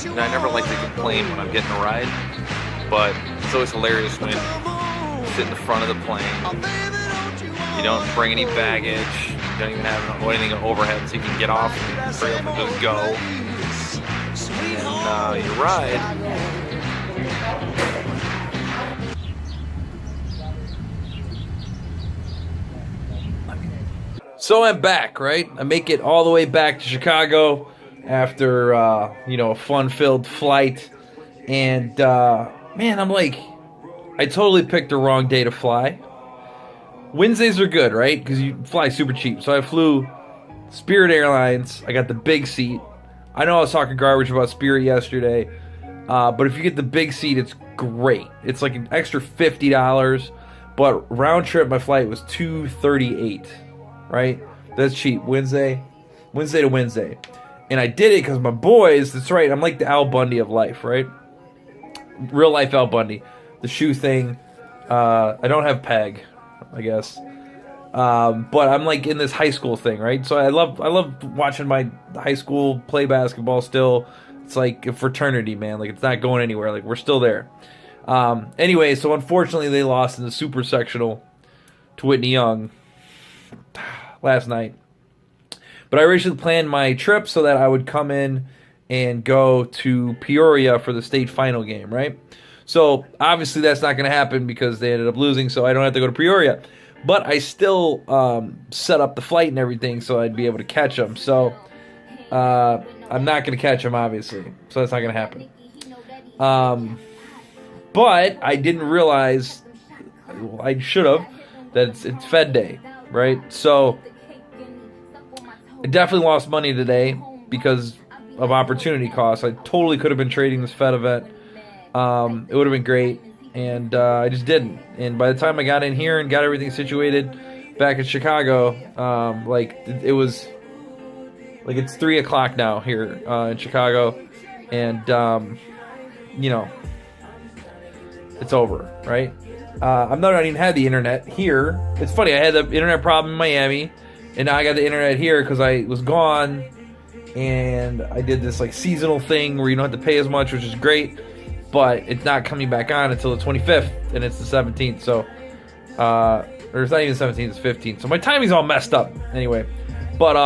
And I never like to complain when I'm getting a ride, but it's always hilarious when you sit in the front of the plane. You don't bring any baggage. You don't even have anything overhead, so you can get off and hurry up and just go. And you ride. So I'm back, right? I make it all the way back to Chicago after, a fun-filled flight. And, man, I'm like, I totally picked the wrong day to fly. Wednesdays are good, right? Because you fly super cheap. So I flew Spirit Airlines. I got the big seat. I know I was talking garbage about Spirit yesterday. But if you get the big seat, it's great. It's like an extra $50. But round trip, my flight was $238. Right? That's cheap. Wednesday to Wednesday. And I did it because my boys, that's right, I'm like the Al Bundy of life, right? Real life Al Bundy. The shoe thing. I don't have Peg, I guess. But I'm like in this high school thing, right? So I love watching my high school play basketball still. It's like a fraternity, man. Like it's not going anywhere. Like we're still there. Anyway, so unfortunately they lost in the super sectional to Whitney Young last night. But I originally planned my trip so that I would come in and go to Peoria for the state final game, right? So obviously that's not going to happen because they ended up losing, so I don't have to go to Peoria. But I still set up the flight and everything so I'd be able to catch them. So I'm not going to catch them, obviously. So that's not going to happen. But I didn't realize, I should have, that it's Fed Day, right? So I definitely lost money today because of opportunity costs. I totally could have been trading this Fed event. It would have been great, and I just didn't. And by the time I got in here and got everything situated back in Chicago, it was like it's 3 o'clock now here in Chicago, and it's over, right? I don't even have the internet here. It's funny, I had the internet problem in Miami, and now I got the internet here because I was gone, and I did this like seasonal thing where you don't have to pay as much, which is great, but it's not coming back on until the 25th, and it's the 17th, so, or it's not even the 17th, it's 15th, so my timing's all messed up, anyway, but,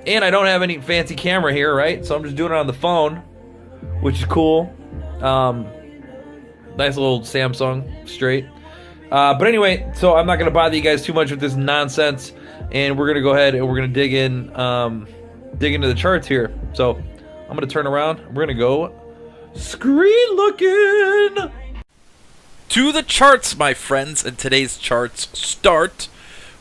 and I don't have any fancy camera here, right, so I'm just doing it on the phone, which is cool. Nice little Samsung straight. But anyway, so I'm not going to bother you guys too much with this nonsense, and we're going to go ahead and we're going to dig into the charts here. So I'm going to turn around. We're going to go screen looking to the charts, my friends, and today's charts start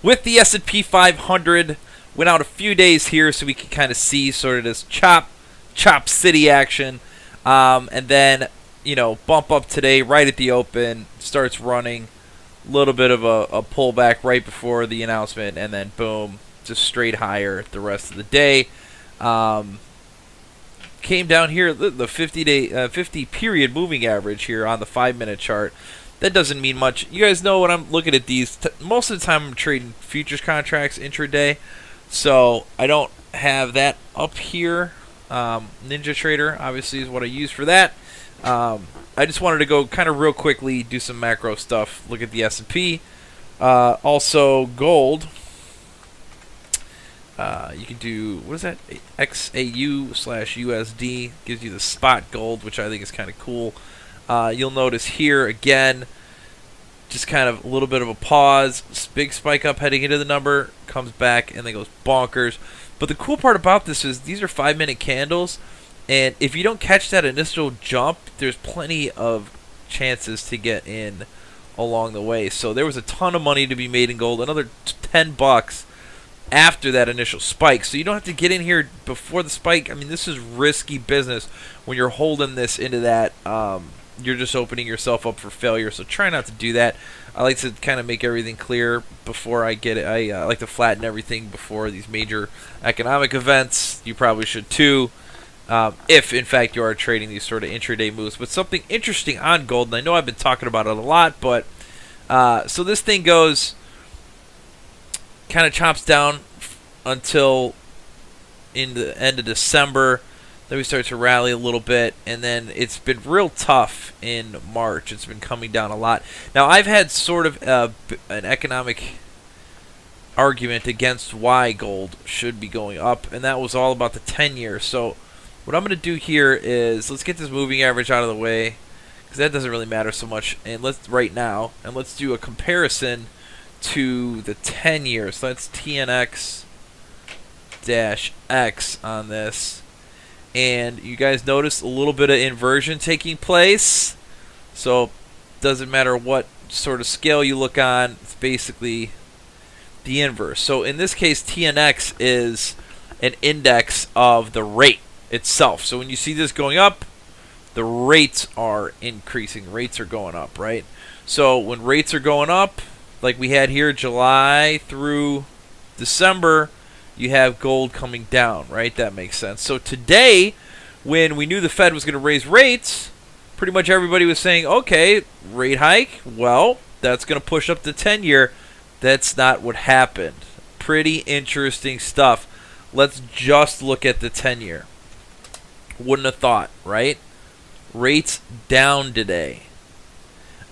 with the S&P 500. Went out a few days here so we can kind of see sort of this chop city action, and then bump up today right at the open, starts running, a little bit of a pullback right before the announcement, and then boom, just straight higher the rest of the day. Came down here, the 50 period moving average here on the 5-minute chart. That doesn't mean much. You guys know when I'm looking at these, most of the time I'm trading futures contracts intraday, so I don't have that up here. Ninja Trader obviously is what I use for that. I just wanted to go kind of real quickly, do some macro stuff, look at the S&P. Also, gold. You can do, what is that? XAU/USD. Gives you the spot gold, which I think is kind of cool. You'll notice here, again, just kind of a little bit of a pause. Big spike up heading into the number. Comes back and then goes bonkers. But the cool part about this is these are 5-minute candles. And if you don't catch that initial jump, there's plenty of chances to get in along the way. So there was a ton of money to be made in gold, another $10 after that initial spike. So you don't have to get in here before the spike. I mean, this is risky business when you're holding this into that. You're just opening yourself up for failure. So try not to do that. I like to kind of make everything clear before I get it. I like to flatten everything before these major economic events. You probably should too. If, in fact, you are trading these sort of intraday moves. But something interesting on gold, and I know I've been talking about it a lot, but so this thing goes, kind of chops down until in the end of December. Then we start to rally a little bit, and then it's been real tough in March. It's been coming down a lot. Now, I've had sort of an economic argument against why gold should be going up, and that was all about the 10-year. So what I'm going to do here is let's get this moving average out of the way, because that doesn't really matter so much and let's do a comparison to the 10-year. So that's TNX-X on this. And you guys notice a little bit of inversion taking place. So doesn't matter what sort of scale you look on, it's basically the inverse. So in this case, TNX is an index of the rate itself. So when you see this going up, the rates are increasing. Rates are going up, right? So when rates are going up, like we had here July through December, you have gold coming down, right? That makes sense. So today, when we knew the Fed was going to raise rates, pretty much everybody was saying, okay, rate hike, well, that's going to push up the 10-year. That's not what happened. Pretty interesting stuff. Let's just look at the 10-year. Wouldn't have thought, right? Rates down today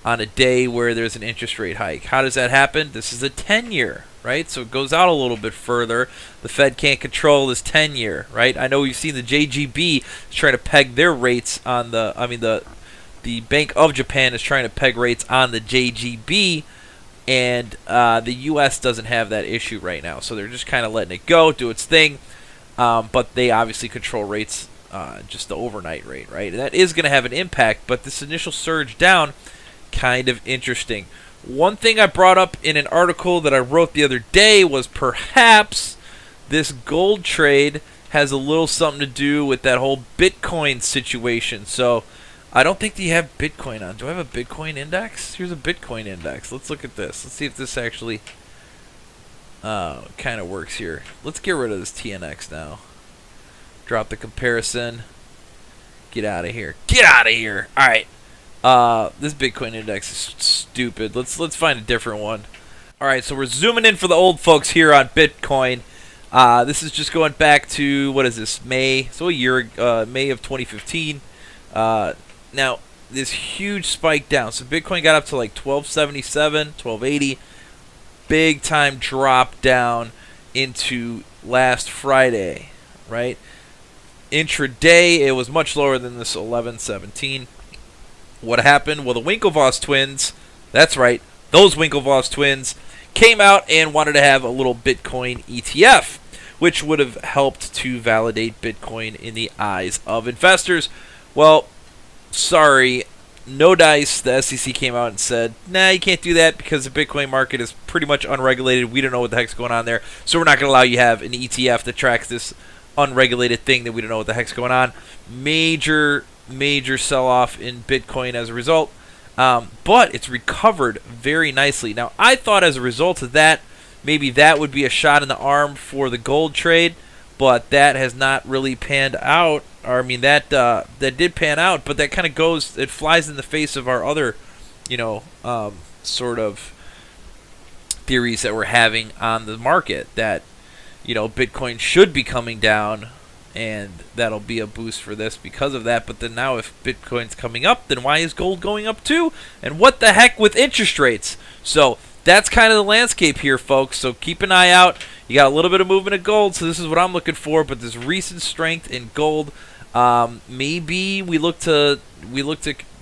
on a day where there's an interest rate hike. How does that happen? This is a 10-year, right? So it goes out a little bit further. The Fed can't control this 10-year, right? I know we've seen the JGB trying to peg their rates on the Bank of Japan is trying to peg rates on the JGB, and the U.S. doesn't have that issue right now. So they're just kind of letting it go, do its thing, but they obviously control rates, just the overnight rate, right? And that is going to have an impact, but this initial surge down, kind of interesting. One thing I brought up in an article that I wrote the other day was perhaps this gold trade has a little something to do with that whole Bitcoin situation. So I don't think you have Bitcoin on. Do I have a Bitcoin index? Here's a Bitcoin index. Let's look at this. Let's see if this actually kind of works here. Let's get rid of this TNX now. Drop the comparison. Get out of here. Get out of here. All right. This Bitcoin index is stupid. Let's find a different one. All right, so we're zooming in for the old folks here on Bitcoin. This is just going back to, what is this, May? So a year, May of 2015. Now, this huge spike down. So Bitcoin got up to like 1277, 1280. Big time drop down into last Friday, right? Intraday, it was much lower than this 1117. What happened? Well, the Winklevoss twins, that's right, those Winklevoss twins came out and wanted to have a little Bitcoin ETF, which would have helped to validate Bitcoin in the eyes of investors. Well, sorry, no dice. The SEC came out and said, nah, you can't do that because the Bitcoin market is pretty much unregulated. We don't know what the heck's going on there, so we're not going to allow you to have an ETF that tracks this unregulated thing that we don't know what the heck's going on. Major sell-off in Bitcoin as a result, but it's recovered very nicely. Now, I thought as a result of that, maybe that would be a shot in the arm for the gold trade, but that has not really panned out. Or, I mean, that did pan out, but that kind of goes, it flies in the face of our other, sort of theories that we're having on the market, that, Bitcoin should be coming down, and that'll be a boost for this because of that. But then now if Bitcoin's coming up, then why is gold going up too? And what the heck with interest rates? So that's kind of the landscape here, folks. So keep an eye out. You got a little bit of movement of gold, so this is what I'm looking for. But this recent strength in gold, maybe we look to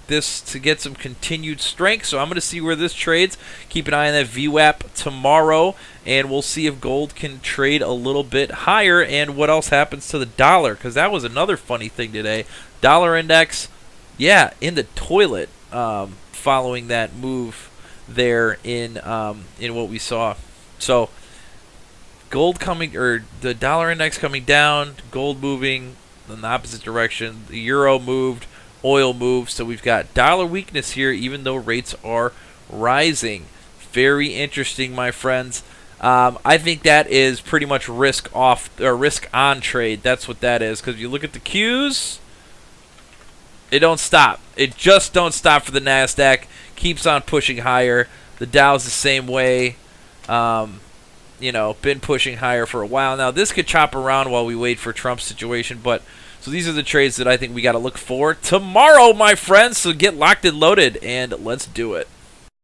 this to get some continued strength. So I'm going to see where this trades. Keep an eye on that VWAP tomorrow, and we'll see if gold can trade a little bit higher and what else happens to the dollar, because that was another funny thing today. Dollar index, yeah, in the toilet following that move there in what we saw. So gold coming, or the dollar index coming down, gold moving in the opposite direction. The euro moved, oil moved, so we've got dollar weakness here even though rates are rising. Very interesting, my friends. I think that is pretty much risk off or risk on trade. That's what that is, because you look at the Qs, it don't stop. It just don't stop for the NASDAQ. Keeps on pushing higher. The Dow's the same way. Been pushing higher for a while now. This could chop around while we wait for Trump's situation, but So these are the trades that I think we got to look for tomorrow, my friends. So get locked and loaded, and let's do it.